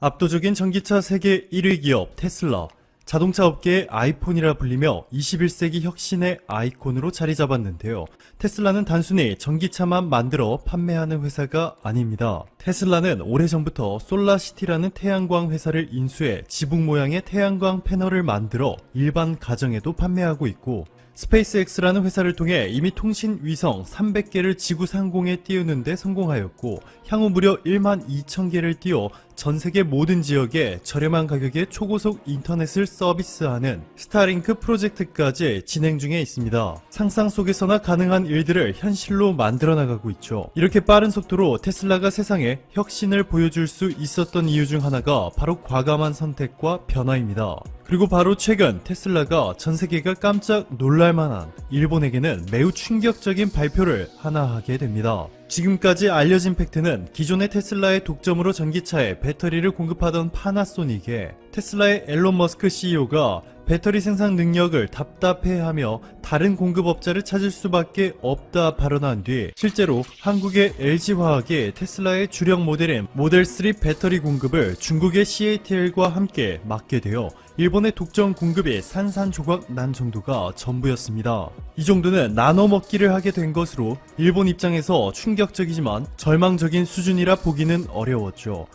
압도적인 전기차 세계 1위 기업 테슬라, 자동차 업계의 아이폰이라 불리며 21세기 혁신의 아이콘으로 자리 잡았는데요. 테슬라는 단순히 전기차만 만들어 판매하는 회사가 아닙니다. 테슬라는 오래전부터 솔라시티라는 태양광 회사를 인수해 지붕 모양의 태양광 패널을 만들어 일반 가정에도 판매하고 있고, 스페이스X라는 회사를 통해 이미 통신 위성 300개를 지구 상공에 띄우는 데 성공하였고, 향후 무려 1만 2천 개를 띄워 전 세계 모든 지역에 저렴한 가격에 초고속 인터넷을 서비스하는 스타링크 프로젝트까지 진행 중에 있습니다. 상상 속에서나 가능한 일들을 현실로 만들어 나가고 있죠. 이렇게 빠른 속도로 테슬라가 세상에 혁신을 보여줄 수 있었던 이유 중 하나가 바로 과감한 선택과 변화입니다. 그리고 바로 최근 테슬라가 전 세계가 깜짝 놀랄만한, 일본에게는 매우 충격적인 발표를 하나 하게 됩니다. 지금까지 알려진 팩트는 기존의 테슬라의 독점으로 전기차에 배터리를 공급하던 파나소닉에 테슬라의 앨런 머스크 CEO가 배터리 생산 능력을 답답해하며 다른 공급업자를 찾을 수밖에 없다 발언한 뒤, 실제로 한국의 LG화학이 테슬라의 주력 모델인 모델3 배터리 공급을 중국의 CATL과 함께 맡게 되어 일본의 독점 공급이 산산조각 난 정도가 전부였습니다. 이 정도는 나눠 먹기를 하게 된 것으로 일본 입장에서 충격적이지만 절망적인 수준이라 보기는 어려웠죠.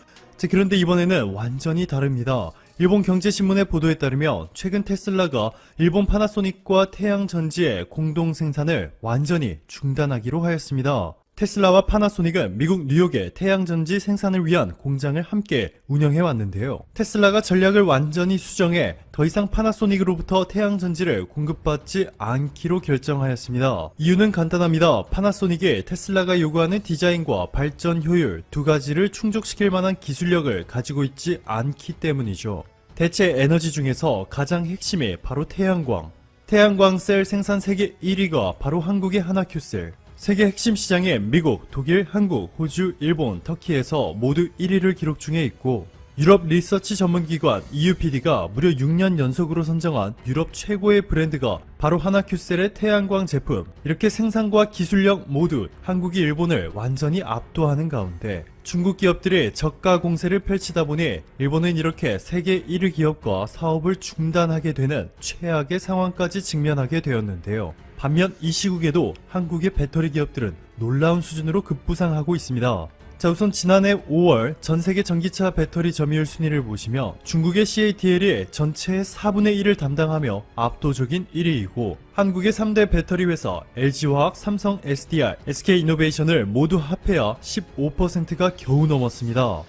그런데 이번에는 완전히 다릅니다. 일본 경제신문의 보도에 따르면 최근 테슬라가 일본 파나소닉과 태양전지의 공동 생산을 완전히 중단하기로 하였습니다. 테슬라와 파나소닉은 미국 뉴욕의 태양전지 생산을 위한 공장을 함께 운영해 왔는데요. 테슬라가 전략을 완전히 수정해 더 이상 파나소닉으로부터 태양전지를 공급받지 않기로 결정하였습니다. 이유는 간단합니다. 파나소닉이 테슬라가 요구하는 디자인과 발전 효율 두 가지를 충족시킬 만한 기술력을 가지고 있지 않기 때문이죠. 대체 에너지 중에서 가장 핵심이 바로 태양광. 태양광 셀 생산 세계 1위가 바로 한국의 하나큐셀. 세계 핵심 시장인 미국, 독일, 한국, 호주, 일본, 터키에서 모두 1위를 기록 중에 있고, 유럽 리서치 전문기관 EUPD가 무려 6년 연속으로 선정한 유럽 최고의 브랜드가 바로 하나큐셀의 태양광 제품. 이렇게 생산과 기술력 모두 한국이 일본을 완전히 압도하는 가운데 중국 기업들이 저가 공세를 펼치다 보니 일본은 이렇게 세계 1위 기업과 사업을 중단하게 되는 최악의 상황까지 직면하게 되었는데요. 반면 이 시국에도 한국의 배터리 기업들은 놀라운 수준으로 급부상하고 있습니다. 우선 지난해 5월 전세계 전기차 배터리 점유율 순위를 보시면 중국의 CATL이 전체의 4분의 1을 담당하며 압도적인 1위이고, 한국의 3대 배터리 회사 LG화학, 삼성 SDI, SK이노베이션을 모두 합해야 15%가 겨우 넘었습니다.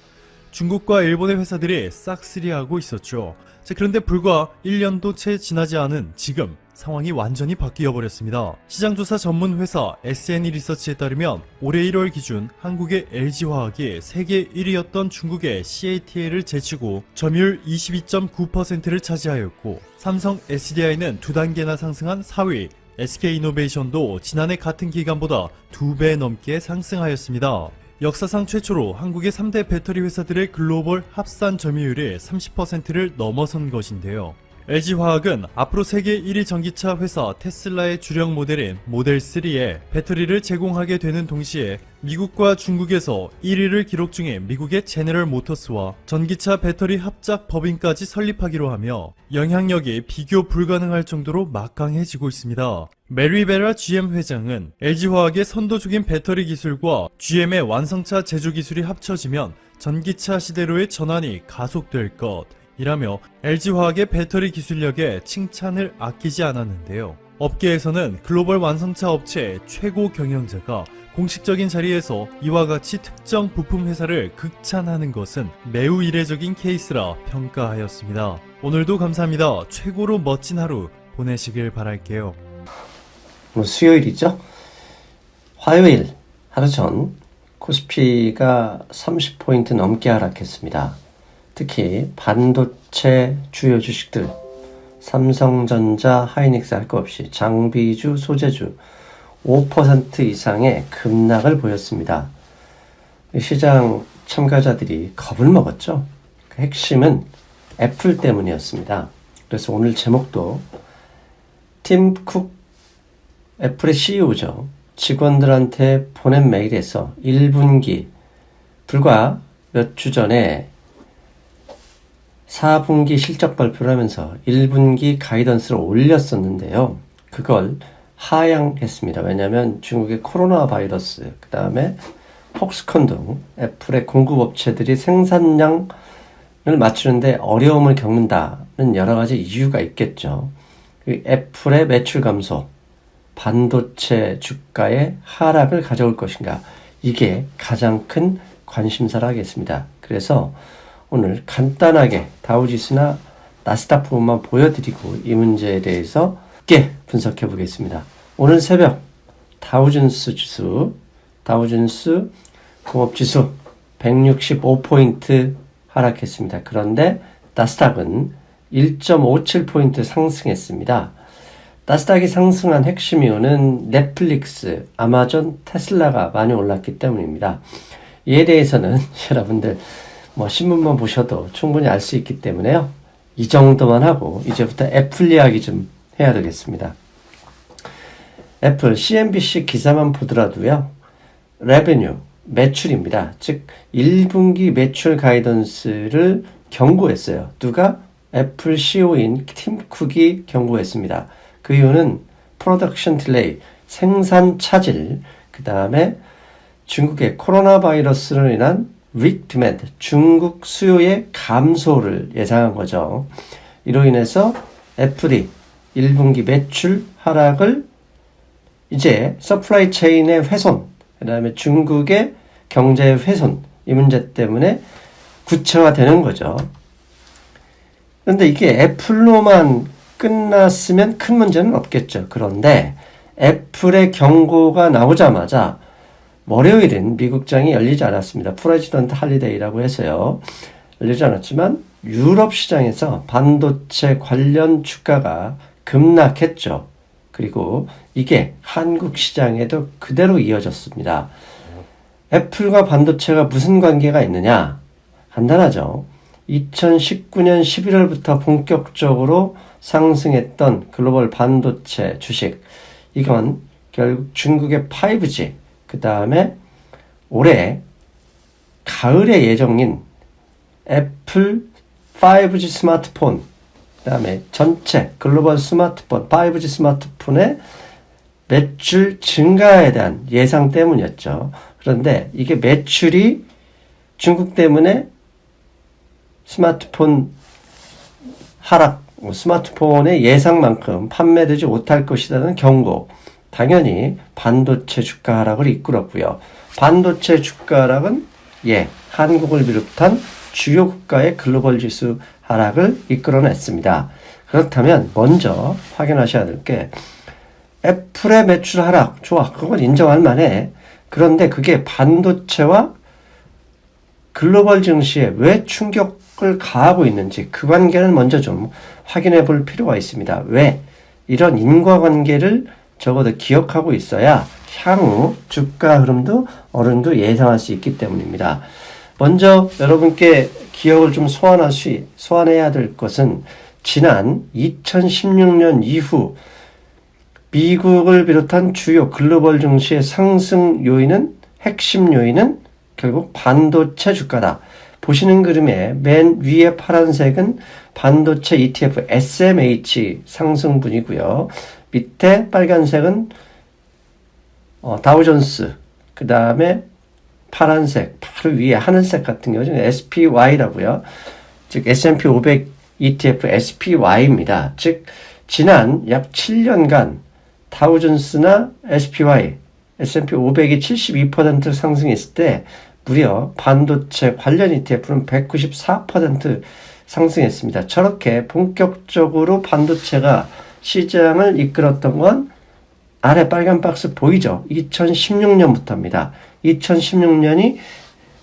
중국과 일본의 회사들이 싹쓸이하고 있었죠. 그런데 불과 1년도 채 지나지 않은 지금 상황이 완전히 바뀌어 버렸습니다. 시장조사 전문 회사 SNE 리서치에 따르면 올해 1월 기준 한국의 LG화학이 세계 1위였던 중국의 CATL을 제치고 점유율 22.9%를 차지하였고, 삼성 SDI는 2단계나 상승한 4위, SK이노베이션도 지난해 같은 기간보다 2배 넘게 상승하였습니다. 역사상 최초로 한국의 3대 배터리 회사들의 글로벌 합산 점유율이 30%를 넘어선 것인데요. LG화학은 앞으로 세계 1위 전기차 회사 테슬라의 주력 모델인 모델3에 배터리를 제공하게 되는 동시에 미국과 중국에서 1위를 기록 중인 미국의 제너럴 모터스와 전기차 배터리 합작 법인까지 설립하기로 하며 영향력이 비교 불가능할 정도로 막강해지고 있습니다. 메리 베라 GM 회장은 LG화학의 선도적인 배터리 기술과 GM의 완성차 제조 기술이 합쳐지면 전기차 시대로의 전환이 가속될 것 이라며 LG화학의 배터리 기술력에 칭찬을 아끼지 않았는데요. 업계에서는 글로벌 완성차 업체 최고 경영자가 공식적인 자리에서 이와 같이 특정 부품 회사를 극찬하는 것은 매우 이례적인 케이스라 평가하였습니다. 오늘도 감사합니다. 최고로 멋진 하루 보내시길 바랄게요. 수요일이죠. 화요일 하루 전 코스피가 30포인트 넘게 하락했습니다. 특히 반도체 주요 주식들 삼성전자, 하이닉스 할 것 없이 장비주, 소재주 5% 이상의 급락을 보였습니다. 시장 참가자들이 겁을 먹었죠. 그 핵심은 애플 때문이었습니다. 그래서 오늘 제목도 팀 쿡, 애플의 CEO죠. 직원들한테 보낸 메일에서 1분기 불과 몇 주 전에 4분기 실적 발표를 하면서 1분기 가이던스를 올렸었는데요. 그걸 하향했습니다. 왜냐하면 중국의 코로나 바이러스, 그 다음에 폭스콘 등 애플의 공급업체들이 생산량을 맞추는데 어려움을 겪는다는 여러 가지 이유가 있겠죠. 애플의 매출 감소, 반도체 주가의 하락을 가져올 것인가, 이게 가장 큰 관심사라 하겠습니다. 그래서 오늘 간단하게 다우지수나 나스닥 부분만 보여드리고 이 문제에 대해서 깊게 분석해 보겠습니다. 오늘 새벽 다우존스 공업지수 165포인트 하락했습니다. 그런데 나스닥은 1.57포인트 상승했습니다. 나스닥이 상승한 핵심 이유는 넷플릭스, 아마존, 테슬라가 많이 올랐기 때문입니다. 이에 대해서는 여러분들 신문만 보셔도 충분히 알 수 있기 때문에요. 이 정도만 하고 이제부터 애플 이야기 좀 해야 되겠습니다. 애플 CNBC 기사만 보더라도요. 레베뉴, 매출입니다. 즉 1분기 매출 가이던스를 경고했어요. 누가? 애플 CEO인 팀 쿡이 경고했습니다. 그 이유는 프로덕션 딜레이, 생산 차질, 그 다음에 중국의 코로나 바이러스로 인한 weak demand, 중국 수요의 감소를 예상한 거죠. 이로 인해서 애플이 1분기 매출 하락을 이제 서플라이 체인의 훼손, 그 다음에 중국의 경제의 훼손, 이 문제 때문에 구체화되는 거죠. 그런데 이게 애플로만 끝났으면 큰 문제는 없겠죠. 그런데 애플의 경고가 나오자마자 월요일은 미국장이 열리지 않았습니다. 프레지던트 할리데이라고 해서요. 열리지 않았지만 유럽 시장에서 반도체 관련 주가가 급락했죠. 그리고 이게 한국 시장에도 그대로 이어졌습니다. 애플과 반도체가 무슨 관계가 있느냐? 간단하죠. 2019년 11월부터 본격적으로 상승했던 글로벌 반도체 주식, 이건 결국 중국의 5G, 그 다음에 올해 가을에 예정인 애플 5G 스마트폰, 그 다음에 전체 글로벌 스마트폰, 5G 스마트폰의 매출 증가에 대한 예상 때문이었죠. 그런데 이게 매출이 중국 때문에 스마트폰 하락, 스마트폰의 예상만큼 판매되지 못할 것이라는 경고, 당연히 반도체 주가 하락을 이끌었고요. 반도체 주가 하락은 한국을 비롯한 주요 국가의 글로벌 지수 하락을 이끌어냈습니다. 그렇다면 먼저 확인하셔야 될 게 애플의 매출 하락, 좋아, 그건 인정할 만해. 그런데 그게 반도체와 글로벌 증시에 왜 충격을 가하고 있는지 그 관계는 먼저 좀 확인해 볼 필요가 있습니다. 왜? 이런 인과관계를 적어도 기억하고 있어야 향후 주가 흐름도 어른도 예상할 수 있기 때문입니다. 먼저 여러분께 기억을 좀 소환해야 될 것은 지난 2016년 이후 미국을 비롯한 주요 글로벌 증시의 상승 요인은, 핵심 요인은 결국 반도체 주가다. 보시는 그림의 맨 위에 파란색은 반도체 ETF SMH 상승분이고요. 밑에 빨간색은 다우존스, 그 다음에 파란색, 바로 위에 하늘색 같은 경우는 SPY라고요. 즉 S&P 500 ETF SPY입니다. 즉 지난 약 7년간 다우존스나 SPY, S&P 500이 72% 상승했을 때 무려 반도체 관련 ETF는 194% 상승했습니다. 저렇게 본격적으로 반도체가 시장을 이끌었던 건 아래 빨간 박스 보이죠? 2016년부터입니다. 2016년이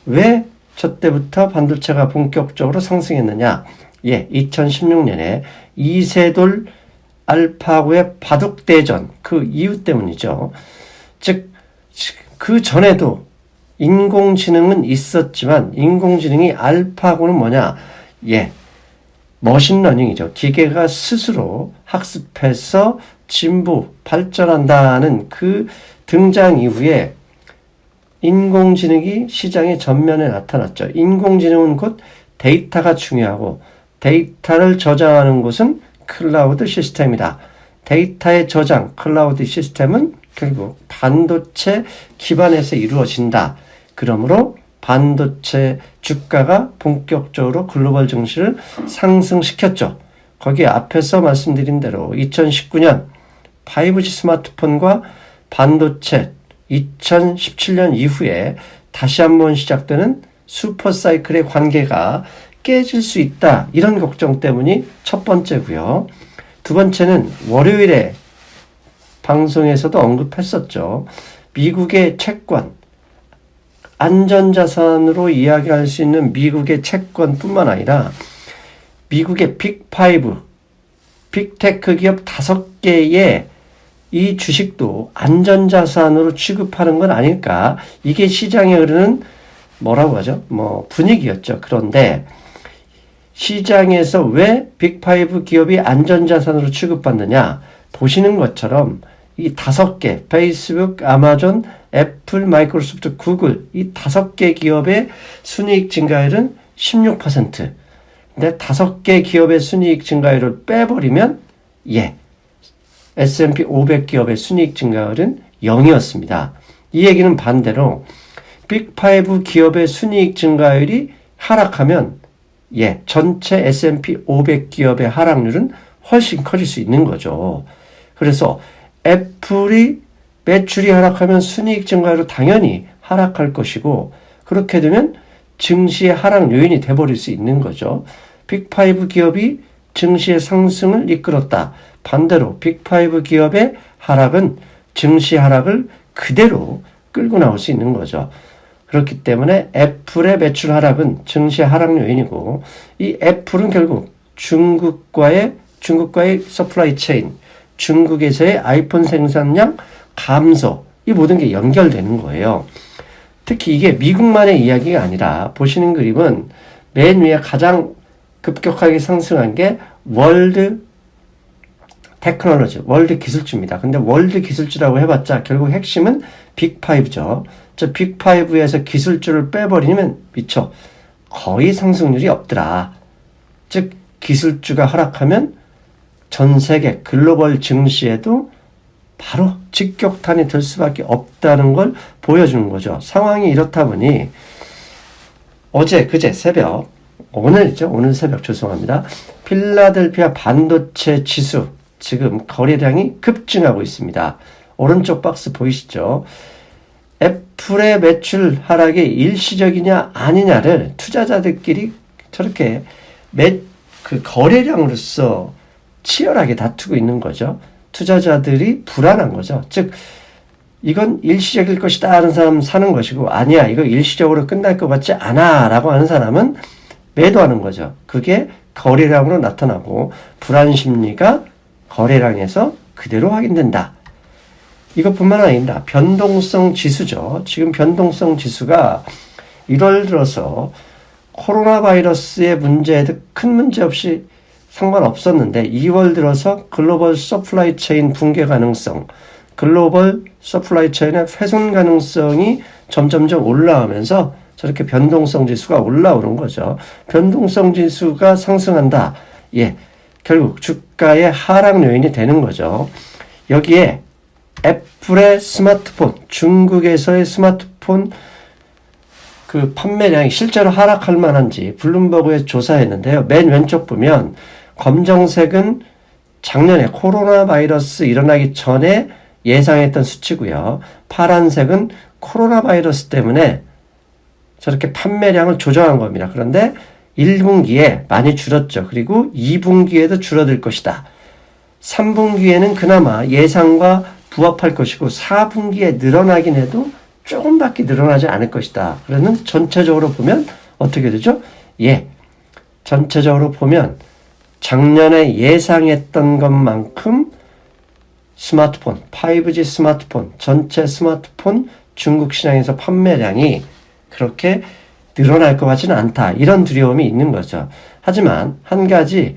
왜 저 때부터 반도체가 본격적으로 상승했느냐? 2016년에 이세돌 알파고의 바둑대전, 그 이유 때문이죠. 즉, 그 전에도 인공지능은 있었지만 인공지능이 알파고는 뭐냐? 머신러닝이죠. 기계가 스스로 학습해서 진보, 발전한다는 그 등장 이후에 인공지능이 시장의 전면에 나타났죠. 인공지능은 곧 데이터가 중요하고 데이터를 저장하는 곳은 클라우드 시스템이다. 데이터의 저장, 클라우드 시스템은 결국 반도체 기반에서 이루어진다. 그러므로 반도체 주가가 본격적으로 글로벌 증시를 상승시켰죠. 거기 앞에서 말씀드린 대로 2019년 5G 스마트폰과 반도체 2017년 이후에 다시 한번 시작되는 슈퍼사이클의 관계가 깨질 수 있다. 이런 걱정 때문이 첫 번째고요. 두 번째는 월요일에 방송에서도 언급했었죠. 미국의 채권, 안전자산으로 이야기할 수 있는 미국의 채권뿐만 아니라 미국의 빅5, 빅테크 기업 5개의 이 주식도 안전자산으로 취급하는 건 아닐까. 이게 시장에 흐르는 뭐라고 하죠? 분위기였죠. 그런데 시장에서 왜 빅5 기업이 안전자산으로 취급받느냐? 보시는 것처럼 이 5개, 페이스북, 아마존, 애플, 마이크로소프트, 구글, 이 5개 기업의 순이익 증가율은 16%. 근데 5개 기업의 순이익 증가율을 빼버리면, S&P 500 기업의 순이익 증가율은 0이었습니다. 이 얘기는 반대로, 빅5 기업의 순이익 증가율이 하락하면, 전체 S&P 500 기업의 하락률은 훨씬 커질 수 있는 거죠. 그래서 애플이 매출이 하락하면 순이익 증가율은 당연히 하락할 것이고, 그렇게 되면 증시의 하락 요인이 돼버릴 수 있는 거죠. 빅5 기업이 증시의 상승을 이끌었다. 반대로 빅5 기업의 하락은 증시 하락을 그대로 끌고 나올 수 있는 거죠. 그렇기 때문에 애플의 매출 하락은 증시 하락 요인이고, 이 애플은 결국 중국과의 서플라이 체인, 중국에서의 아이폰 생산량 감소, 이 모든 게 연결되는 거예요. 특히 이게 미국만의 이야기가 아니라 보시는 그림은 맨 위에 가장 급격하게 상승한 게 월드 테크놀로지, 월드 기술주입니다. 근데 월드 기술주라고 해봤자 결국 핵심은 빅5죠. 저 빅5에서 기술주를 빼버리면 미쳐 거의 상승률이 없더라. 즉 기술주가 하락하면 전 세계 글로벌 증시에도 바로 직격탄이 될 수밖에 없다는 걸 보여주는 거죠. 상황이 이렇다 보니 그제 새벽, 오늘 새벽 죄송합니다. 필라델피아 반도체 지수 지금 거래량이 급증하고 있습니다. 오른쪽 박스 보이시죠? 애플의 매출 하락이 일시적이냐 아니냐를 투자자들끼리 저렇게 거래량으로서 치열하게 다투고 있는 거죠. 투자자들이 불안한 거죠. 즉 이건 일시적일 것이다 하는 사람은 사는 것이고, 아니야 이거 일시적으로 끝날 것 같지 않아 라고 하는 사람은 매도하는 거죠. 그게 거래량으로 나타나고 불안 심리가 거래량에서 그대로 확인된다. 이것뿐만 아니라 변동성 지수죠. 지금 변동성 지수가 1월 들어서 코로나 바이러스의 문제에도 큰 문제 없이 상관없었는데 2월 들어서 글로벌 서플라이 체인 붕괴 가능성, 글로벌 서플라이 체인의 훼손 가능성이 점점점 올라오면서 저렇게 변동성 지수가 올라오는 거죠. 변동성 지수가 상승한다. 결국 주가의 하락 요인이 되는 거죠. 여기에 애플의 스마트폰, 중국에서의 스마트폰 그 판매량이 실제로 하락할 만한지 블룸버그에 조사했는데요. 맨 왼쪽 보면 검정색은 작년에 코로나 바이러스 일어나기 전에 예상했던 수치고요. 파란색은 코로나 바이러스 때문에 저렇게 판매량을 조정한 겁니다. 그런데 1분기에 많이 줄었죠. 그리고 2분기에도 줄어들 것이다. 3분기에는 그나마 예상과 부합할 것이고 4분기에 늘어나긴 해도 조금밖에 늘어나지 않을 것이다. 그러면 전체적으로 보면 어떻게 되죠? 전체적으로 보면 작년에 예상했던 것만큼 스마트폰, 5G 스마트폰, 전체 스마트폰 중국 시장에서 판매량이 그렇게 늘어날 것 같지는 않다. 이런 두려움이 있는 거죠. 하지만 한 가지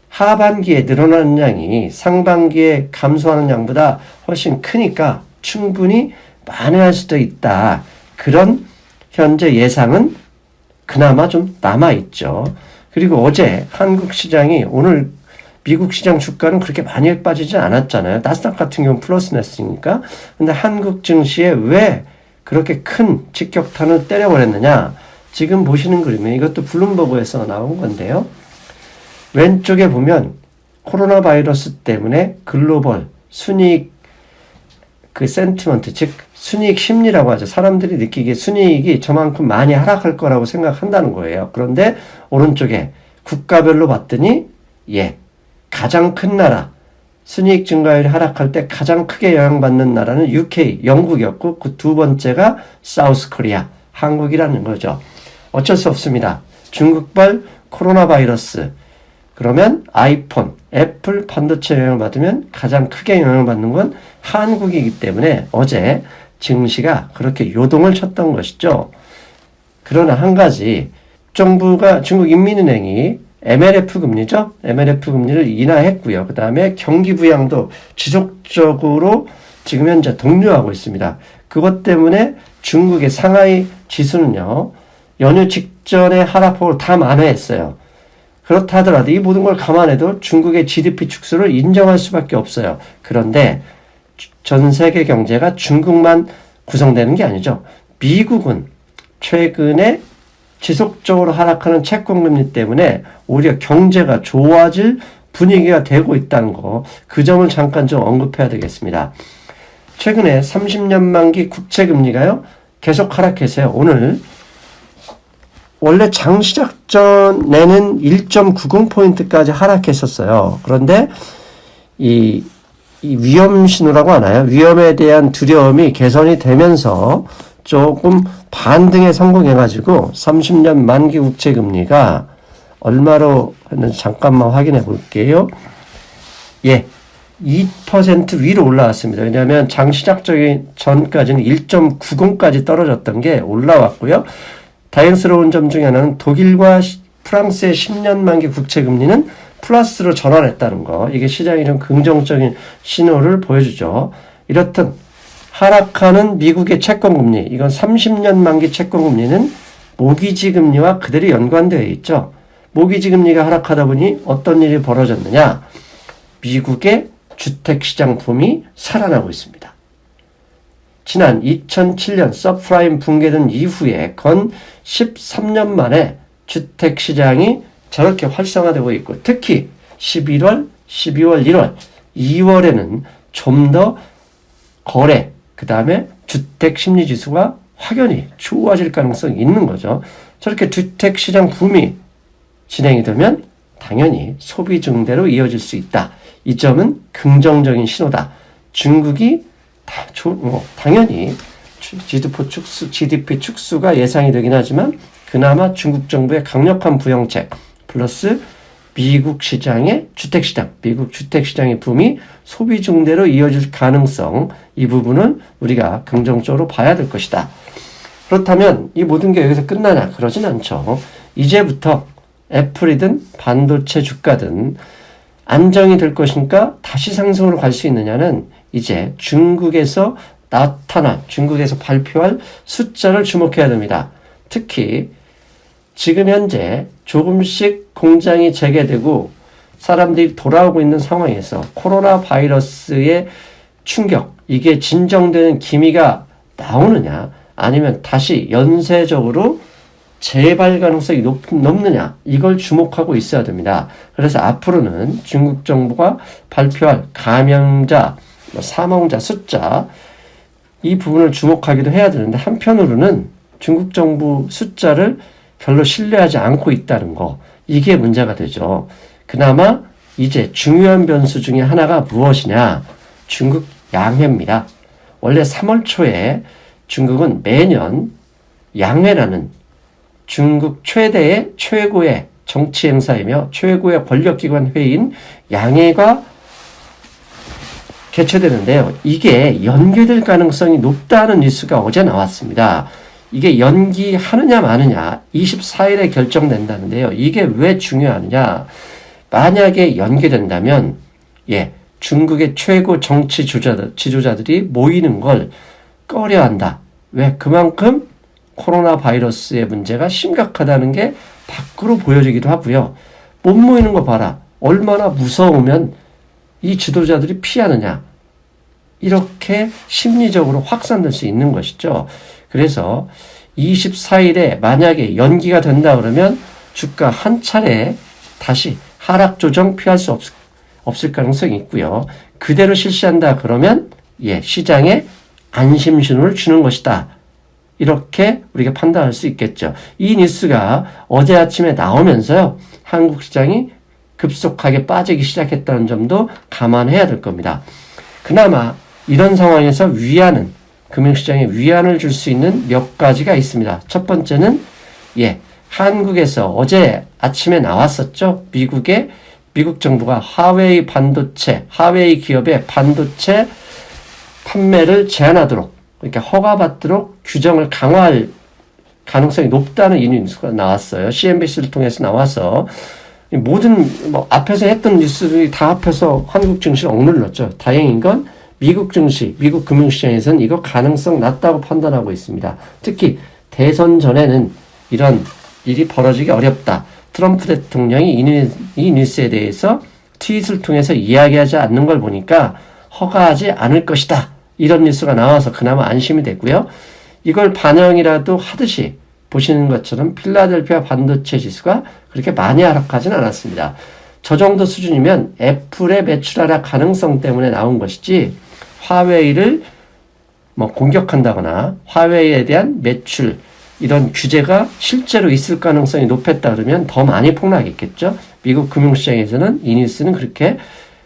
하반기에 늘어나는 양이 상반기에 감소하는 양보다 훨씬 크니까 충분히 만회할 수도 있다. 그런 현재 예상은 그나마 좀 남아있죠. 그리고 어제 한국 시장이 오늘 미국 시장 주가는 그렇게 많이 빠지지 않았잖아요. 나스닥 같은 경우는 플러스 냈으니까. 근데 한국 증시에 왜 그렇게 큰 직격탄을 때려버렸느냐. 지금 보시는 그림에 이것도 블룸버그에서 나온 건데요. 왼쪽에 보면 코로나 바이러스 때문에 글로벌 순이익 그 센티먼트, 즉 순이익 심리라고 하죠. 사람들이 느끼기에 순이익이 저만큼 많이 하락할 거라고 생각한다는 거예요. 그런데 오른쪽에 국가별로 봤더니 가장 큰 나라, 순이익 증가율이 하락할 때 가장 크게 영향받는 나라는 UK, 영국이었고 그 두 번째가 사우스 코리아, 한국이라는 거죠. 어쩔 수 없습니다. 중국발 코로나 바이러스, 그러면 아이폰, 애플 반도체 영향을 받으면 가장 크게 영향을 받는 건 한국이기 때문에 어제 증시가 그렇게 요동을 쳤던 것이죠. 그러나 한 가지, 정부가 중국 인민은행이 MLF 금리죠. MLF 금리를 인하했고요. 그 다음에 경기 부양도 지속적으로 지금 현재 독려하고 있습니다. 그것 때문에 중국의 상하이 지수는요, 연휴 직전에 하락폭을 다 만회했어요. 그렇다 하더라도 이 모든 걸 감안해도 중국의 GDP 축소를 인정할 수밖에 없어요. 그런데 전 세계 경제가 중국만 구성되는 게 아니죠. 미국은 최근에 지속적으로 하락하는 채권금리 때문에 오히려 경제가 좋아질 분위기가 되고 있다는 거, 그 점을 잠깐 좀 언급해야 되겠습니다. 최근에 30년 만기 국채금리가요, 계속 하락해서요. 오늘 원래 장 시작 전에는 1.90포인트까지 하락했었어요. 그런데 이 위험 신호라고 하나요? 위험에 대한 두려움이 개선이 되면서 조금 반등에 성공해가지고 30년 만기 국채 금리가 얼마로 했는지 잠깐만 확인해 볼게요. 2% 위로 올라왔습니다. 왜냐하면 장 시작 전까지는 1.90까지 떨어졌던 게 올라왔고요. 다행스러운 점 중에 하나는 독일과 프랑스의 10년 만기 국채 금리는 플러스로 전환했다는 거. 이게 시장이 좀 긍정적인 신호를 보여주죠. 이렇듯 하락하는 미국의 채권금리, 이건 30년 만기 채권금리는 모기지 금리와 그대로 연관되어 있죠. 모기지 금리가 하락하다 보니 어떤 일이 벌어졌느냐. 미국의 주택시장 붐이 살아나고 있습니다. 지난 2007년 서프라임 붕괴된 이후에 건 13년 만에 주택시장이 저렇게 활성화되고 있고, 특히 11월, 12월, 1월, 2월에는 좀 더 거래, 그 다음에 주택 심리 지수가 확연히 좋아질 가능성이 있는 거죠. 저렇게 주택 시장 붐이 진행이 되면 당연히 소비 증대로 이어질 수 있다. 이 점은 긍정적인 신호다. 중국이 당연히 GDP 축소가 예상이 되긴 하지만 그나마 중국 정부의 강력한 부양책 플러스 미국 시장의 주택시장, 미국 주택시장의 붐이 소비 증대로 이어질 가능성, 이 부분은 우리가 긍정적으로 봐야 될 것이다. 그렇다면 이 모든 게 여기서 끝나냐? 그러진 않죠. 이제부터 애플이든 반도체 주가든 안정이 될 것인가 다시 상승으로 갈 수 있느냐는 이제 중국에서 중국에서 발표할 숫자를 주목해야 됩니다. 특히 지금 현재 조금씩 공장이 재개되고 사람들이 돌아오고 있는 상황에서 코로나 바이러스의 충격, 이게 진정되는 기미가 나오느냐, 아니면 다시 연쇄적으로 재발 가능성이 높느냐, 이걸 주목하고 있어야 됩니다. 그래서 앞으로는 중국 정부가 발표할 감염자, 사망자 숫자, 이 부분을 주목하기도 해야 되는데, 한편으로는 중국 정부 숫자를 별로 신뢰하지 않고 있다는 거, 이게 문제가 되죠. 그나마 이제 중요한 변수 중에 하나가 무엇이냐? 중국 양회입니다. 원래 3월 초에 중국은 매년 양회라는 중국 최고의 정치 행사이며 최고의 권력기관 회의인 양회가 개최되는데요. 이게 연기될 가능성이 높다는 뉴스가 어제 나왔습니다. 이게 연기하느냐 마느냐 24일에 결정된다는데요. 이게 왜 중요하느냐. 만약에 연기된다면 중국의 최고 정치 지도자들이 모이는 걸 꺼려한다. 왜? 그만큼 코로나 바이러스의 문제가 심각하다는 게 밖으로 보여지기도 하고요. 못 모이는 거 봐라. 얼마나 무서우면 이 지도자들이 피하느냐. 이렇게 심리적으로 확산될 수 있는 것이죠. 그래서 24일에 만약에 연기가 된다 그러면 주가 한 차례 다시 하락 조정 피할 수 없을 가능성이 있고요. 그대로 실시한다 그러면 시장에 안심 신호를 주는 것이다. 이렇게 우리가 판단할 수 있겠죠. 이 뉴스가 어제 아침에 나오면서요. 한국 시장이 급속하게 빠지기 시작했다는 점도 감안해야 될 겁니다. 그나마 이런 상황에서 금융시장에 위안을 줄 수 있는 몇 가지가 있습니다. 첫 번째는 한국에서 어제 아침에 나왔었죠. 미국 정부가 화웨이 기업의 반도체 판매를 제한하도록, 그러니까 허가받도록 규정을 강화할 가능성이 높다는 이 뉴스가 나왔어요. CNBC를 통해서 나와서 모든 앞에서 했던 뉴스들이 다 합해서 한국 증시를 억눌렀죠. 다행인 건 미국 증시, 미국 금융시장에서는 이거 가능성 낮다고 판단하고 있습니다. 특히 대선 전에는 이런 일이 벌어지기 어렵다. 트럼프 대통령이 이 뉴스에 대해서 트윗을 통해서 이야기하지 않는 걸 보니까 허가하지 않을 것이다. 이런 뉴스가 나와서 그나마 안심이 됐고요. 이걸 반영이라도 하듯이 보시는 것처럼 필라델피아 반도체 지수가 그렇게 많이 하락하진 않았습니다. 저 정도 수준이면 애플의 매출 하락 가능성 때문에 나온 것이지 화웨이를 공격한다거나 화웨이에 대한 매출 이런 규제가 실제로 있을 가능성이 높았다 그러면 더 많이 폭락했겠죠. 미국 금융시장에서는 이 뉴스는 그렇게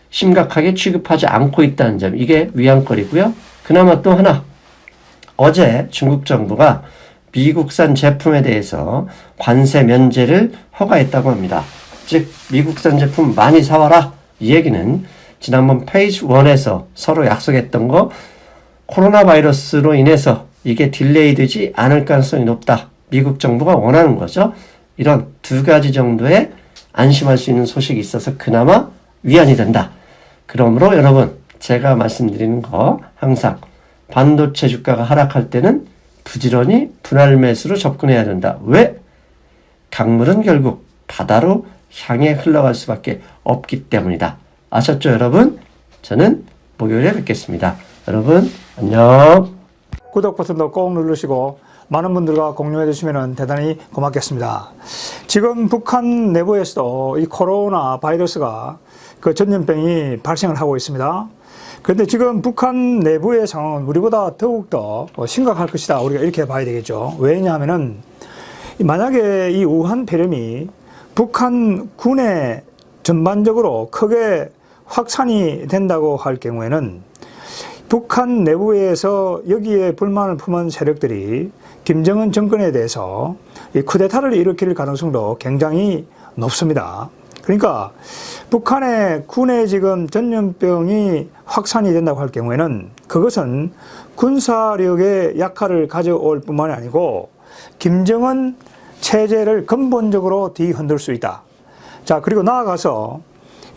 심각하게 취급하지 않고 있다는 점, 이게 위안거리고요. 그나마 또 하나, 어제 중국 정부가 미국산 제품에 대해서 관세 면제를 허가했다고 합니다. 즉 미국산 제품 많이 사와라. 이 얘기는 지난번 페이지 1에서 서로 약속했던 거, 코로나 바이러스로 인해서 이게 딜레이 되지 않을 가능성이 높다. 미국 정부가 원하는 거죠. 이런 두 가지 정도의 안심할 수 있는 소식이 있어서 그나마 위안이 된다. 그러므로 여러분, 제가 말씀드리는 거 항상 반도체 주가가 하락할 때는 부지런히 분할 매수로 접근해야 된다. 왜? 강물은 결국 바다로 향해 흘러갈 수밖에 없기 때문이다. 아셨죠, 여러분? 저는 목요일에 뵙겠습니다. 여러분, 안녕. 구독 버튼도 꼭 누르시고 많은 분들과 공유해 주시면 대단히 고맙겠습니다. 지금 북한 내부에서도 이 코로나 바이러스가 그 전염병이 발생을 하고 있습니다. 그런데 지금 북한 내부의 상황은 우리보다 더욱더 심각할 것이다. 우리가 이렇게 봐야 되겠죠. 왜냐하면은 만약에 이 우한 폐렴이 북한 군에 전반적으로 크게 확산이 된다고 할 경우에는 북한 내부에서 여기에 불만을 품은 세력들이 김정은 정권에 대해서 이 쿠데타를 일으킬 가능성도 굉장히 높습니다. 그러니까 북한의 군에 지금 전염병이 확산이 된다고 할 경우에는 그것은 군사력의 약화를 가져올 뿐만이 아니고 김정은 체제를 근본적으로 뒤흔들 수 있다. 자, 그리고 나아가서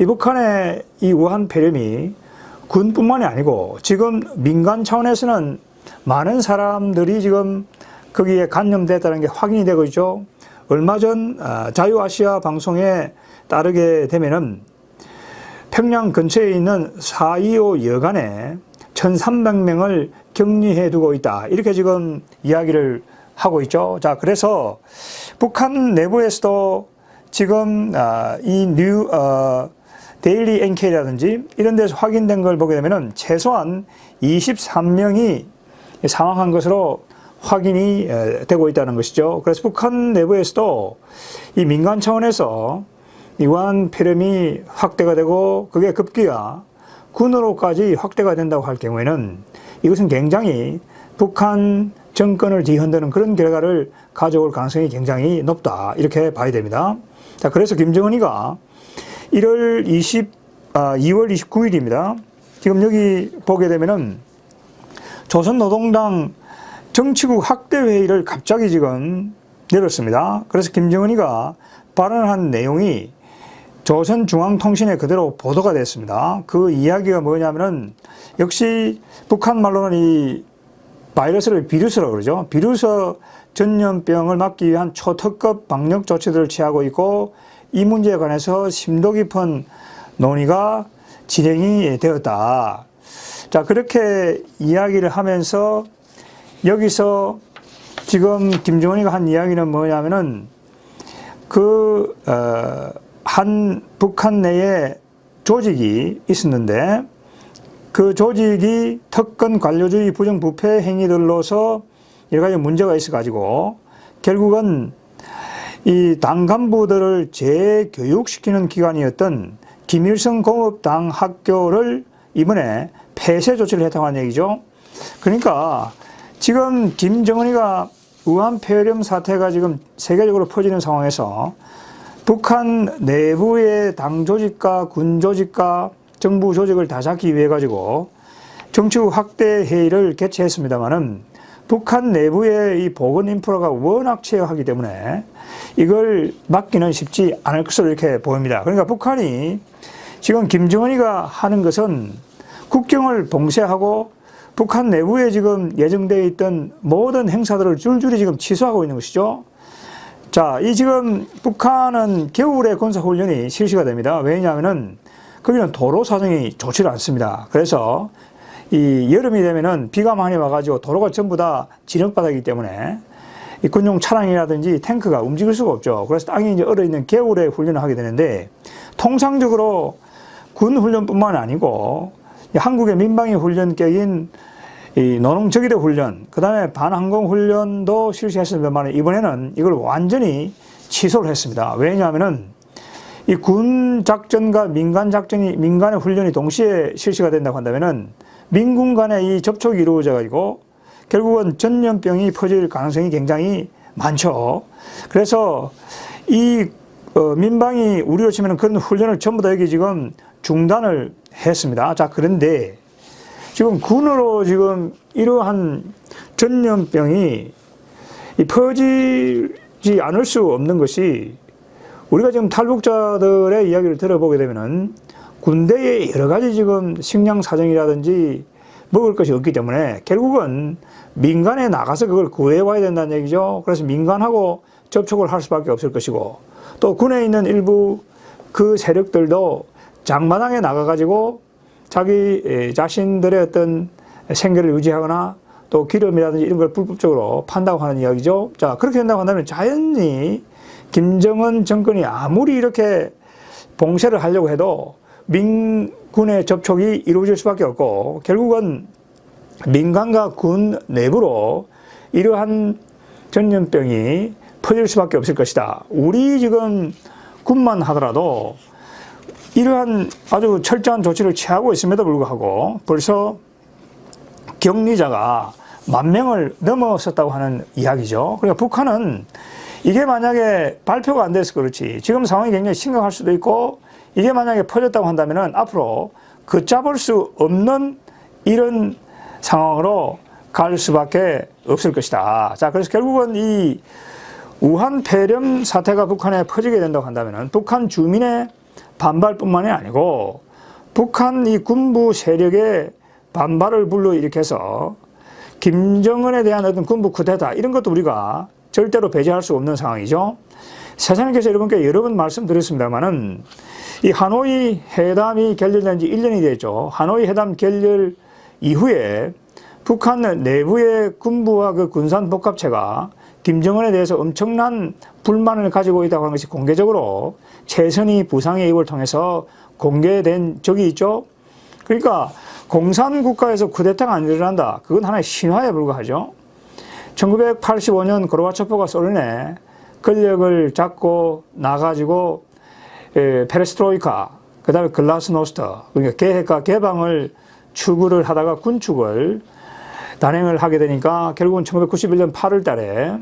이 북한의 이 우한 폐렴이 군뿐만이 아니고 지금 민간 차원에서는 많은 사람들이 지금 거기에 감염됐다는 게 확인이 되고 있죠. 얼마 전 자유아시아 방송에 따르게 되면은 평양 근처에 있는 4.25 여관에 1,300명을 격리해 두고 있다. 이렇게 지금 이야기를 하고 있죠. 자, 그래서 북한 내부에서도 지금 데일리 NK라든지 이런 데서 확인된 걸 보게 되면은 최소한 23명이 사망한 것으로 확인이 되고 있다는 것이죠. 그래서 북한 내부에서도 이 민간 차원에서 이 우한 폐렴이 확대가 되고 그게 급기야 군으로까지 확대가 된다고 할 경우에는 이것은 굉장히 북한 정권을 뒤흔드는 그런 결과를 가져올 가능성이 굉장히 높다. 이렇게 봐야 됩니다. 자, 그래서 김정은이가 2월 29일입니다. 지금 여기 보게 되면은 조선노동당 정치국 학대회의를 갑자기 지금 열었습니다. 그래서 김정은이가 발언한 내용이 조선중앙통신에 그대로 보도가 됐습니다. 그 이야기가 뭐냐면은 역시 북한 말로는 이 바이러스를 비루스라고 그러죠. 비루스 전염병을 막기 위한 초특급 방역 조치들을 취하고 있고 이 문제에 관해서 심도 깊은 논의가 진행이 되었다. 자, 그렇게 이야기를 하면서 여기서 지금 김정은이가 한 이야기는 뭐냐면은 한 북한 내에 조직이 있었는데 그 조직이 특권 관료주의 부정부패 행위들로서 여러 가지 문제가 있어가지고 결국은 이 당 간부들을 재교육시키는 기관이었던 김일성 공업당 학교를 이번에 폐쇄 조치를 했다고 하는 얘기죠. 그러니까 지금 김정은이가 우한 폐렴 사태가 지금 세계적으로 퍼지는 상황에서 북한 내부의 당 조직과 군 조직과 정부 조직을 다 잡기 위해 가지고 정치국 확대 회의를 개최했습니다마는 북한 내부의 이 보건 인프라가 워낙 취약하기 때문에 이걸 막기는 쉽지 않을 것으로 이렇게 보입니다. 그러니까 북한이 지금 김정은이가 하는 것은 국경을 봉쇄하고 북한 내부에 지금 예정되어 있던 모든 행사들을 줄줄이 지금 취소하고 있는 것이죠. 자, 이 지금 북한은 겨울에 군사훈련이 실시가 됩니다. 왜냐하면은 거기는 도로 사정이 좋지를 않습니다. 그래서 이 여름이 되면은 비가 많이 와가지고 도로가 전부 다 진흙바닥이기 때문에 이 군용 차량이라든지 탱크가 움직일 수가 없죠. 그래서 땅이 이제 얼어있는 겨울에 훈련을 하게 되는데 통상적으로 군 훈련뿐만 아니고 한국의 민방위 훈련격인 이 노농저기대 훈련, 그 다음에 반항공 훈련도 실시했습니다만 이번에는 이걸 완전히 취소를 했습니다. 왜냐하면은 이 군 작전과 민간 작전이, 민간의 훈련이 동시에 실시가 된다고 한다면은 민군 간의 이 접촉이 이루어져 가지고 결국은 전염병이 퍼질 가능성이 굉장히 많죠. 그래서 이 민방위 우리로 치면 그런 훈련을 전부 다 여기 지금 중단을 했습니다. 자, 그런데 지금 군으로 지금 이러한 전염병이 퍼지지 않을 수 없는 것이 우리가 지금 탈북자들의 이야기를 들어보게 되면은 군대에 여러 가지 지금 식량 사정이라든지 먹을 것이 없기 때문에 결국은 민간에 나가서 그걸 구해와야 된다는 얘기죠. 그래서 민간하고 접촉을 할 수밖에 없을 것이고 또 군에 있는 일부 그 세력들도 장마당에 나가가지고 자기 자신들의 어떤 생계를 유지하거나 또 기름이라든지 이런 걸 불법적으로 판다고 하는 이야기죠. 자, 그렇게 된다고 한다면 자연히 김정은 정권이 아무리 이렇게 봉쇄를 하려고 해도 민군의 접촉이 이루어질 수밖에 없고 결국은 민간과 군 내부로 이러한 전염병이 퍼질 수밖에 없을 것이다. 우리 지금 군만 하더라도 이러한 아주 철저한 조치를 취하고 있음에도 불구하고 벌써 격리자가 10,000명을 넘어섰다고 하는 이야기죠. 그러니까 북한은 이게 만약에 발표가 안 돼서 그렇지 지금 상황이 굉장히 심각할 수도 있고 이게 만약에 퍼졌다고 한다면 앞으로 걷잡을 수 없는 이런 상황으로 갈 수밖에 없을 것이다. 자, 그래서 결국은 이 우한 폐렴 사태가 북한에 퍼지게 된다고 한다면 북한 주민의 반발뿐만이 아니고 북한 이 군부 세력의 반발을 불러일으켜서 김정은에 대한 어떤 군부 쿠데타 이런 것도 우리가 절대로 배제할 수 없는 상황이죠. 세상에서 여러분께 여러 번 말씀드렸습니다만은 이 하노이 회담이 결렬된 지 1년이 됐죠. 하노이 회담 결렬 이후에 북한 내부의 군부와 그 군산 복합체가 김정은에 대해서 엄청난 불만을 가지고 있다고 하는 것이 공개적으로 최선희 부상회의를 통해서 공개된 적이 있죠. 그러니까 공산국가에서 쿠데타가 안 일어난다. 그건 하나의 신화에 불과하죠. 1985년 고르바초프가 소련에 권력을 잡고 나가지고 페레스트로이카, 그 다음에 글라스노스트, 그러니까 계획과 개방을 추구를 하다가 군축을 단행을 하게 되니까 결국은 1991년 8월 달에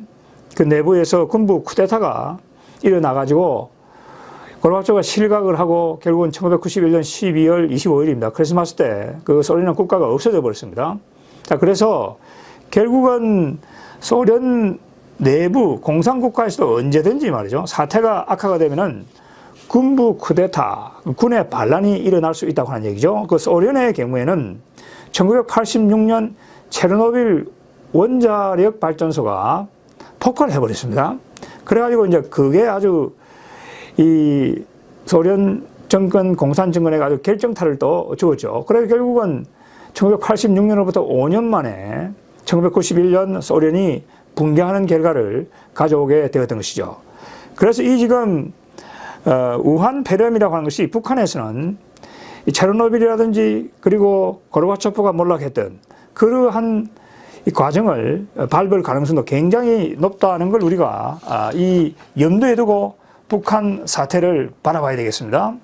그 내부에서 군부 쿠데타가 일어나가지고 고르바초프가 실각을 하고 결국은 1991년 12월 25일입니다. 크리스마스 때 그 소련 국가가 없어져 버렸습니다. 자, 그래서 결국은 소련 내부 공산국가에서도 언제든지 말이죠. 사태가 악화가 되면은 군부 쿠데타, 군의 반란이 일어날 수 있다고 하는 얘기죠. 그 소련의 경우에는 1986년 체르노빌 원자력 발전소가 폭발을 해버렸습니다. 그래가지고 이제 그게 아주 이 소련 정권, 공산 정권에 아주 결정타를 또 주었죠. 그래서 결국은 1986년으로부터 5년 만에 1991년 소련이 붕괴하는 결과를 가져오게 되었던 것이죠. 그래서 이 지금 우한 폐렴이라고 하는 것이 북한에서는 이 체르노빌이라든지 그리고 고르바초프가 몰락했던 그러한 이 과정을 밟을 가능성도 굉장히 높다는 걸 우리가 이 염두에 두고 북한 사태를 바라봐야 되겠습니다.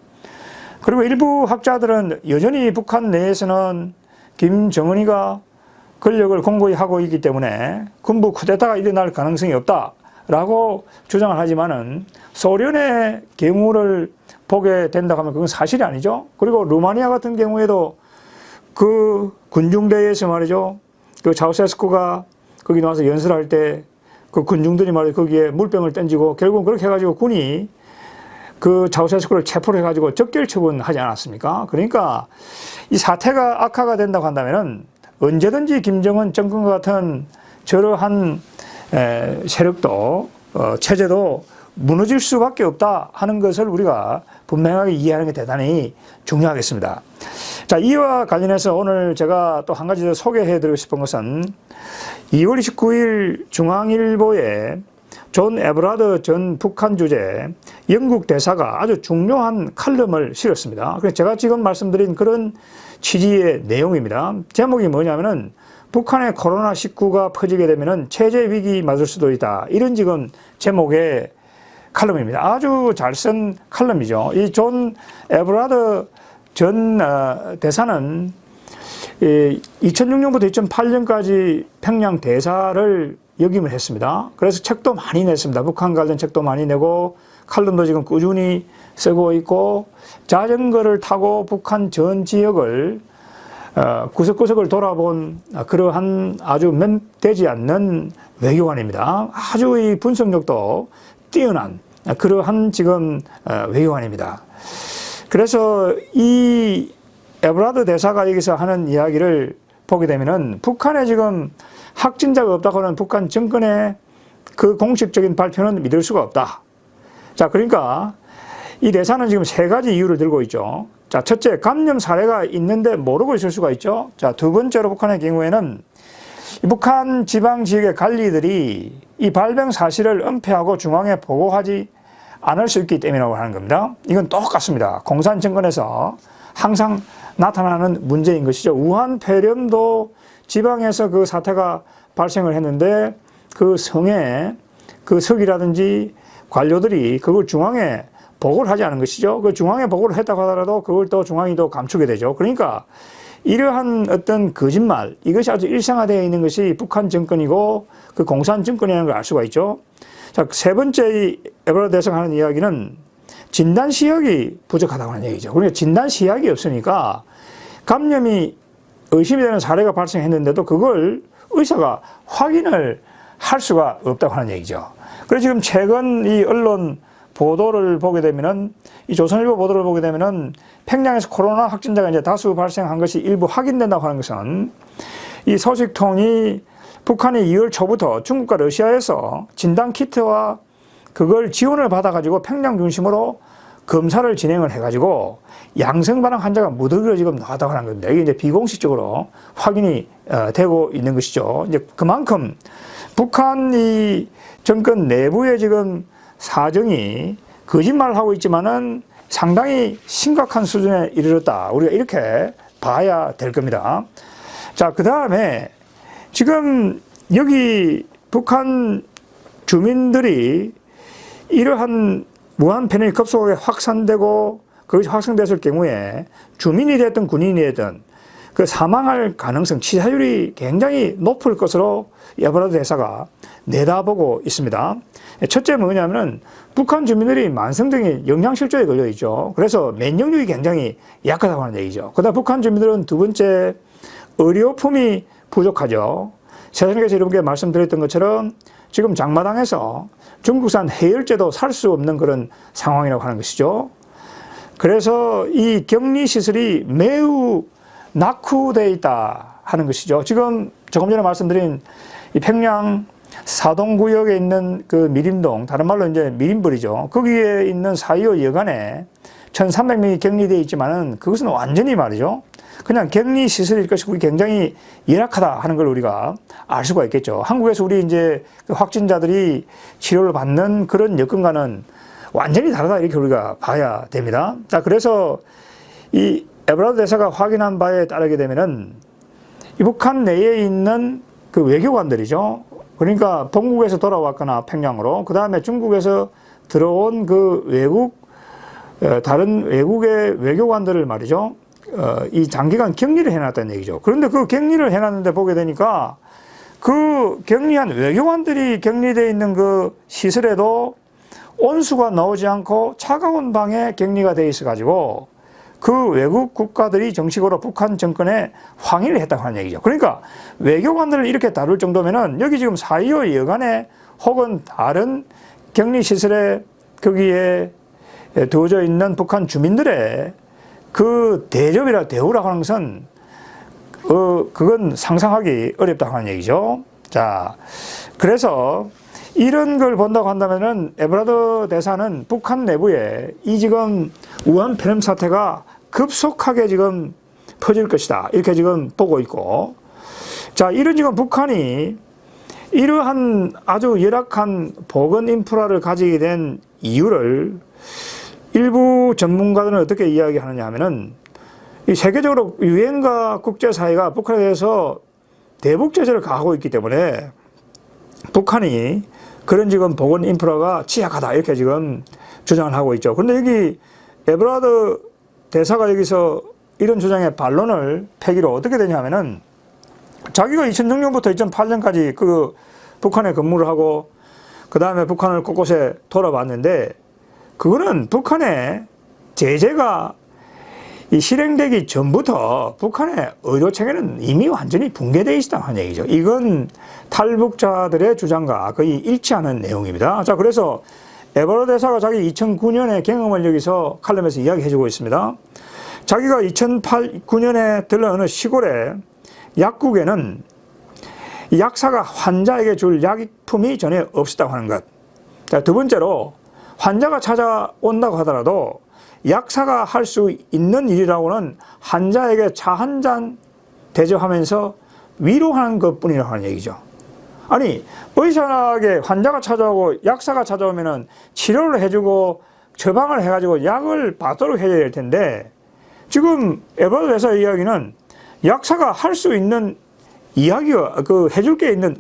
그리고 일부 학자들은 여전히 북한 내에서는 김정은이가 권력을 공고히 하고 있기 때문에 군부 쿠데타가 일어날 가능성이 없다라고 주장을 하지만은 소련의 경우를 보게 된다고 하면 그건 사실이 아니죠. 그리고 루마니아 같은 경우에도 그 군중대회에서 말이죠. 그 차우세스쿠가 거기 나와서 연설할 때 그 군중들이 말이죠. 거기에 물병을 던지고 결국은 그렇게 해가지고 군이 그 차우세스쿠를 체포를 해가지고 적결 처분하지 않았습니까? 그러니까 이 사태가 악화가 된다고 한다면은 언제든지 김정은 정권과 같은 저러한 세력도 체제도 무너질 수밖에 없다 하는 것을 우리가 분명하게 이해하는 게 대단히 중요하겠습니다. 자, 이와 관련해서 오늘 제가 또 한 가지 더 소개해 드리고 싶은 것은 2월 29일 중앙일보에 존 에버라드 전 북한 주재 영국 대사가 아주 중요한 칼럼을 실었습니다. 그래서 제가 지금 말씀드린 그런 취지의 내용입니다. 제목이 뭐냐면은 북한의 코로나19가 퍼지게 되면은 체제 위기 맞을 수도 있다. 이런 지금 제목의 칼럼입니다. 아주 잘 쓴 칼럼이죠. 이 존 에버라드 전 대사는 2006년부터 2008년까지 평양 대사를 역임을 했습니다. 그래서 책도 많이 냈습니다. 북한 관련 책도 많이 내고 칼럼도 지금 꾸준히 쓰고 있고 자전거를 타고 북한 전 지역을 구석구석을 돌아본 그러한 아주 맴되지 않는 외교관입니다. 아주 이 분석력도 뛰어난 그러한 지금 외교관입니다. 그래서 이 에버라드 대사가 여기서 하는 이야기를 보게 되면은 북한에 지금 확진자가 없다고 하는 북한 정권의 그 공식적인 발표는 믿을 수가 없다. 자, 그러니까 이 대사는 지금 세 가지 이유를 들고 있죠. 자, 첫째, 감염 사례가 있는데 모르고 있을 수가 있죠. 자, 두 번째로 북한의 경우에는 북한 지방 지역의 관리들이 이 발병 사실을 은폐하고 중앙에 보고하지 않을 수 있기 때문이라고 하는 겁니다. 이건 똑같습니다. 공산 정권에서 항상 나타나는 문제인 것이죠. 우한 폐렴도 지방에서 그 사태가 발생을 했는데 그 성에 그 석이라든지 관료들이 그걸 중앙에 보고를 하지 않은 것이죠. 그 중앙에 보고를 했다고 하더라도 그걸 또 중앙이 또 감추게 되죠. 그러니까 이러한 어떤 거짓말, 이것이 아주 일상화되어 있는 것이 북한 정권이고 그 공산 정권이라는 걸 알 수가 있죠. 자, 세 번째 이 에버라드 대사가 하는 이야기는 진단 시약이 부족하다고 하는 얘기죠. 그러니까 진단 시약이 없으니까 감염이 의심이 되는 사례가 발생했는데도 그걸 의사가 확인을 할 수가 없다고 하는 얘기죠. 그래서 지금 최근 이 언론 보도를 보게 되면은 이 조선일보 보도를 보게 되면은 평양에서 코로나 확진자가 이제 다수 발생한 것이 일부 확인된다고 하는 것은 이 소식통이 북한이 2월 초부터 중국과 러시아에서 진단 키트와 그걸 지원을 받아가지고 평양 중심으로 검사를 진행을 해가지고 양성 반응 환자가 무더기로 지금 나왔다고 하는 겁니다. 이게 이제 비공식적으로 확인이 되고 있는 것이죠. 이제 그만큼 북한 이 정권 내부의 지금 사정이 거짓말을 하고 있지만은 상당히 심각한 수준에 이르렀다. 우리가 이렇게 봐야 될 겁니다. 자, 그 다음에 지금 여기 북한 주민들이 이러한 무한 팬데믹 급속하게 확산되고 그것이 확산됐을 경우에 주민이 됐든 군인이 됐든 그 사망할 가능성, 치사율이 굉장히 높을 것으로 에버라드 대사가 내다보고 있습니다. 첫째 뭐냐면은 북한 주민들이 만성적인 영양실조에 걸려 있죠. 그래서 면역력이 굉장히 약하다고 하는 얘기죠. 그다음 북한 주민들은 두 번째 의료품이 부족하죠. 세상에서 이렇게 말씀드렸던 것처럼 지금 장마당에서 중국산 해열제도 살 수 없는 그런 상황이라고 하는 것이죠. 그래서 이 격리시설이 매우 낙후되어 있다 하는 것이죠. 지금 조금 전에 말씀드린 이 평양 사동구역에 있는 그 미림동, 다른 말로 이제 미림벌이죠. 거기에 있는 4.25 여관에 1,300명이 격리되어 있지만은 그것은 완전히 말이죠. 그냥 격리 시설일 것이고 굉장히 열악하다 하는 걸 우리가 알 수가 있겠죠. 한국에서 우리 이제 그 확진자들이 치료를 받는 그런 여건과는 완전히 다르다 이렇게 우리가 봐야 됩니다. 자, 그래서 이 에버라드 대사가 확인한 바에 따르게 되면은 이 북한 내에 있는 그 외교관들이죠. 그러니까 본국에서 돌아왔거나 평양으로, 그 다음에 중국에서 들어온 그 다른 외국의 외교관들을 말이죠. 이 장기간 격리를 해놨다는 얘기죠. 그런데 그 격리를 해놨는데 보게 되니까 그 격리한 외교관들이 격리되어 있는 그 시설에도 온수가 나오지 않고 차가운 방에 격리가 되어 있어가지고 그 외국 국가들이 정식으로 북한 정권에 항의를 했다고 하는 얘기죠. 그러니까 외교관들을 이렇게 다룰 정도면은 여기 지금 4.25 여관에 혹은 다른 격리시설에 거기에 두어져 있는 북한 주민들의 그 대우라고 하는 것은 그건 상상하기 어렵다고 하는 얘기죠. 자, 그래서 이런 걸 본다고 한다면은 에버라드 대사는 북한 내부에 이 지금 우한 폐렴 사태가 급속하게 지금 퍼질 것이다 이렇게 지금 보고 있고, 자, 이런 지금 북한이 이러한 아주 열악한 보건 인프라를 가지게 된 이유를 일부 전문가들은 어떻게 이야기하느냐 하면은 이 세계적으로 유엔과 국제사회가 북한에 대해서 대북 제재를 가하고 있기 때문에 북한이 그런 지금 보건 인프라가 취약하다 이렇게 지금 주장을 하고 있죠. 그런데 여기 에버라드 대사가 여기서 이런 주장의 반론을 패기로 어떻게 되냐면은 자기가 2006년부터 2008년까지 그 북한에 근무를 하고 그 다음에 북한을 곳곳에 돌아봤는데 그거는 북한의 제재가 이 실행되기 전부터 북한의 의료 체계는 이미 완전히 붕괴되어 있다는 하는 얘기죠. 이건 탈북자들의 주장과 거의 일치하는 내용입니다. 자, 그래서 에버라드 대사가 자기 2009년의 경험을 여기서 칼럼에서 이야기해주고 있습니다. 자기가 2009년에 들러 어느 시골에 약국에는 약사가 환자에게 줄 약품이 전혀 없었다고 하는 것. 자, 두 번째로 환자가 찾아온다고 하더라도 약사가 할 수 있는 일이라고는 환자에게 차 한 잔 대접하면서 위로하는 것뿐이라고 하는 얘기죠. 아니, 의사에게 환자가 찾아오고 약사가 찾아오면은 치료를 해주고 처방을 해가지고 약을 받도록 해야 될 텐데 지금 에버라드 대사 이야기는 약사가 할 수 있는 이야기가 해줄 게 있는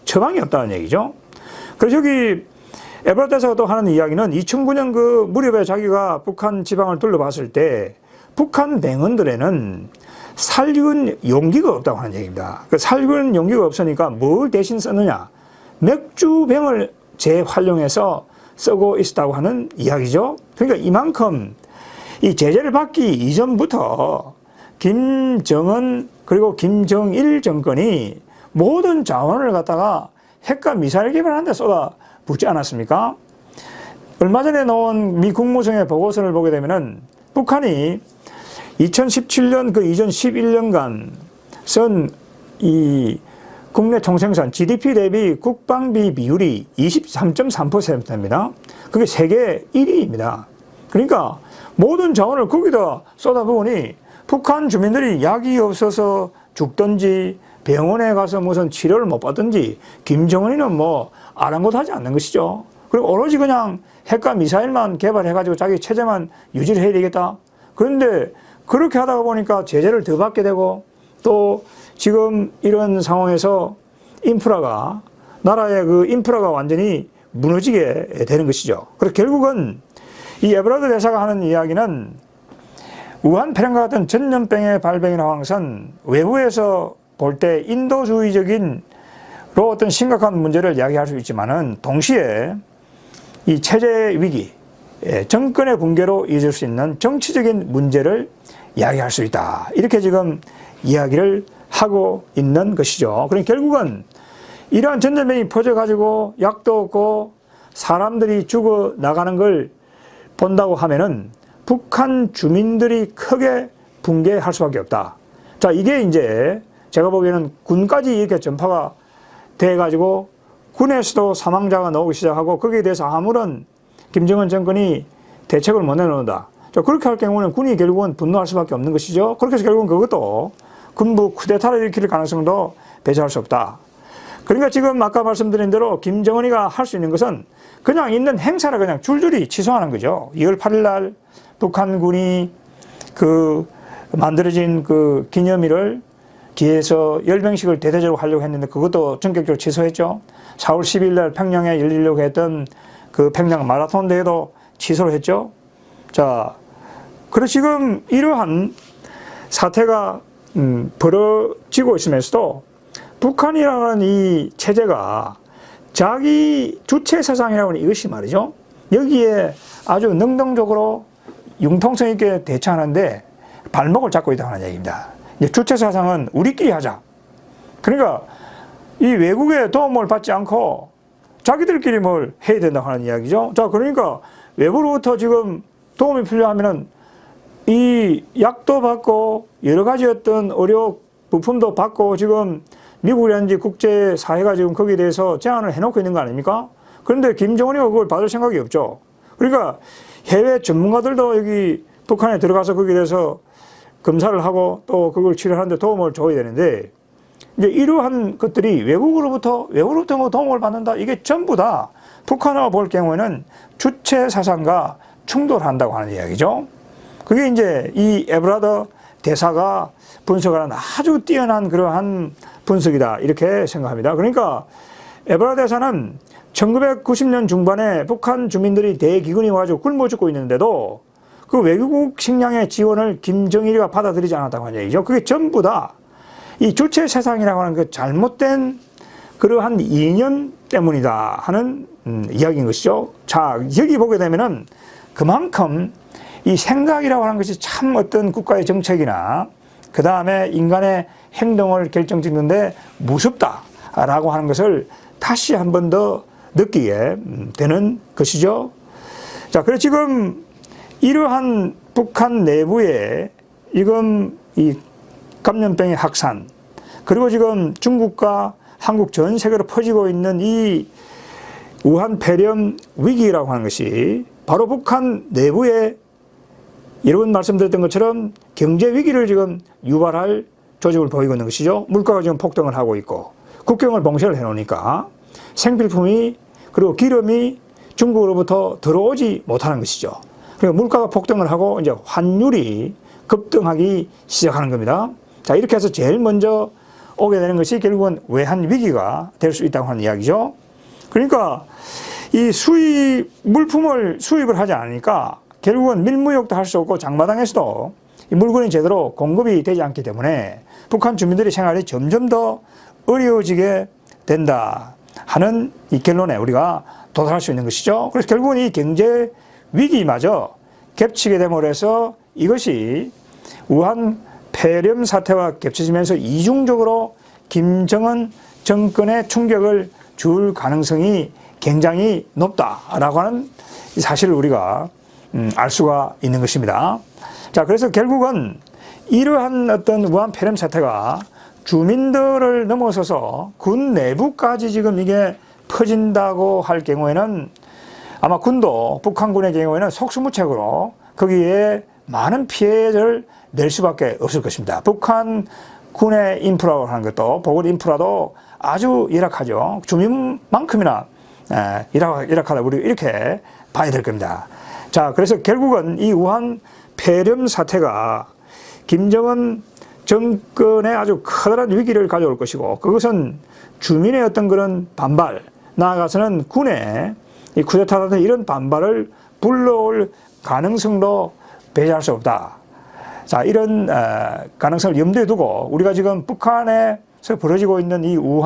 처방이 없다는 얘기죠. 그래서 여기 에버라드 대사가 또 하는 이야기는 2009년 그 무렵에 자기가 북한 지방을 둘러봤을 때 북한 병원들에는 살균 용기가 없다고 하는 얘기입니다. 그 살균 용기가 없으니까 뭘 대신 썼느냐? 맥주병을 재활용해서 쓰고 있었다고 하는 이야기죠. 그러니까 이만큼 이 제재를 받기 이전부터 김정은 그리고 김정일 정권이 모든 자원을 갖다가 핵과 미사일 개발하는 데 쏟아 붓지 않았습니까? 얼마 전에 나온 미 국무성의 보고서를 보게 되면은 북한이 2017년 그 이전 11년간 쓴 이 국내 총생산 GDP 대비 국방비 비율이 23.3%입니다. 그게 세계 1위입니다. 그러니까 모든 자원을 거기다 쏟아부으니 북한 주민들이 약이 없어서 죽든지 병원에 가서 무슨 치료를 못 받든지 김정은이는 뭐 아랑곳하지 않는 것이죠. 그리고 오로지 그냥 핵과 미사일만 개발해가지고 자기 체제만 유지를 해야 되겠다. 그런데 그렇게 하다가 보니까 제재를 더 받게 되고 또 지금 이런 상황에서 나라의 그 인프라가 완전히 무너지게 되는 것이죠. 그래서 결국은 이 에버라드 대사가 하는 이야기는 우한 폐렴과 같은 전염병의 발병이라고 하는 것은 외부에서 볼 때 인도주의적인 어떤 심각한 문제를 이야기할 수 있지만은 동시에 이 체제 위기, 정권의 붕괴로 이어질 수 있는 정치적인 문제를 이야기할 수 있다. 이렇게 지금 이야기를 하고 있는 것이죠. 그러니까 결국은 이러한 전염병이 퍼져가지고 약도 없고 사람들이 죽어 나가는 걸 본다고 하면은 북한 주민들이 크게 붕괴할 수밖에 없다. 자, 이게 이제 제가 보기에는 군까지 이렇게 전파가 돼가지고 군에서도 사망자가 나오기 시작하고 거기에 대해서 아무런 김정은 정권이 대책을 못 내놓는다. 자, 그렇게 할 경우는 군이 결국은 분노할 수밖에 없는 것이죠. 그렇게 해서 결국은 그것도 군부 쿠데타를 일으킬 가능성도 배제할 수 없다. 그러니까 지금 아까 말씀드린 대로 김정은이가 할 수 있는 것은 그냥 있는 행사를 그냥 줄줄이 취소하는 거죠. 2월 8일 날 북한군이 그 만들어진 그 기념일을 기해서 열병식을 대대적으로 하려고 했는데 그것도 전격적으로 취소했죠. 4월 10일 날 평양에 열리려고 했던 그 평양 마라톤 대회도 취소를 했죠. 자, 그래서 지금 이러한 사태가 벌어지고 있으면서도 북한이라는 이 체제가 자기 주체 사상이라고 하는 이것이 말이죠. 여기에 아주 능동적으로 융통성 있게 대처하는데 발목을 잡고 있다고 하는 얘기입니다. 주체 사상은 우리끼리 하자. 그러니까 이 외국의 도움을 받지 않고 자기들끼리 뭘 해야 된다고 하는 이야기죠. 자, 그러니까 외부로부터 지금 도움이 필요하면은 이 약도 받고 여러 가지 어떤 의료 부품도 받고 지금 미국이라든지 국제사회가 지금 거기에 대해서 제안을 해놓고 있는 거 아닙니까? 그런데 김정은이가 그걸 받을 생각이 없죠. 그러니까 해외 전문가들도 여기 북한에 들어가서 거기에 대해서 검사를 하고 또 그걸 치료하는데 도움을 줘야 되는데 이제 이러한 것들이 외국으로부터 뭐 도움을 받는다. 이게 전부 다 북한으로 볼 경우에는 주체 사상과 충돌한다고 하는 이야기죠. 그게 이제 이 에브라더 대사가 분석하는 아주 뛰어난 그러한 분석이다. 이렇게 생각합니다. 그러니까 에브라더 대사는 1990년 중반에 북한 주민들이 대기근이 와가지고 굶어 죽고 있는데도 그 외국 식량의 지원을 김정일이가 받아들이지 않았다고 하는 얘기죠. 그게 전부 다 이 주체 세상이라고 하는 그 잘못된 그러한 이념 때문이다 하는 이야기인 것이죠. 자, 여기 보게 되면은 그만큼 이 생각이라고 하는 것이 참 어떤 국가의 정책이나 그 다음에 인간의 행동을 결정짓는데 무섭다라고 하는 것을 다시 한 번 더 느끼게 되는 것이죠. 자, 그래서 지금 이러한 북한 내부에 지금 이 감염병의 확산, 그리고 지금 중국과 한국 전 세계로 퍼지고 있는 이 우한 폐렴 위기라고 하는 것이 바로 북한 내부에 여러분 말씀드렸던 것처럼 경제 위기를 지금 유발할 조짐을 보이고 있는 것이죠. 물가가 지금 폭등을 하고 있고 국경을 봉쇄를 해놓으니까 생필품이 그리고 기름이 중국으로부터 들어오지 못하는 것이죠. 그러니까 물가가 폭등을 하고 이제 환율이 급등하기 시작하는 겁니다. 자, 이렇게 해서 제일 먼저 오게 되는 것이 결국은 외환 위기가 될 수 있다고 하는 이야기죠. 그러니까 이 물품을 수입을 하지 않으니까 결국은 밀무역도 할 수 없고 장마당에서도 이 물건이 제대로 공급이 되지 않기 때문에 북한 주민들의 생활이 점점 더 어려워지게 된다 하는 이 결론에 우리가 도달할 수 있는 것이죠. 그래서 결국은 이 경제 위기마저 겹치게 됨으로 해서 이것이 우한 폐렴 사태와 겹쳐지면서 이중적으로 김정은 정권에 충격을 줄 가능성이 굉장히 높다라고 하는 사실을 우리가 알 수가 있는 것입니다. 자, 그래서 결국은 이러한 어떤 우한 폐렴 사태가 주민들을 넘어서서 군 내부까지 지금 이게 퍼진다고 할 경우에는 아마 군도 북한군의 경우에는 속수무책으로 거기에 많은 피해를 낼 수밖에 없을 것입니다. 북한 군의 인프라라고 하는 것도 보건 인프라도 아주 열악하죠. 주민만큼이나 열악하다 우리 이렇게 봐야 될 겁니다. 자, 그래서 결국은 이 우한 폐렴 사태가 김정은 정권에 아주 커다란 위기를 가져올 것이고 그것은 주민의 어떤 그런 반발 나아가서는 군의 이 쿠데타 같은 이런 반발을 불러올 가능성도 배제할 수 없다. 자, 이런 가능성을 염두에 두고 우리가 지금 북한에서 벌어지고 있는 이 우한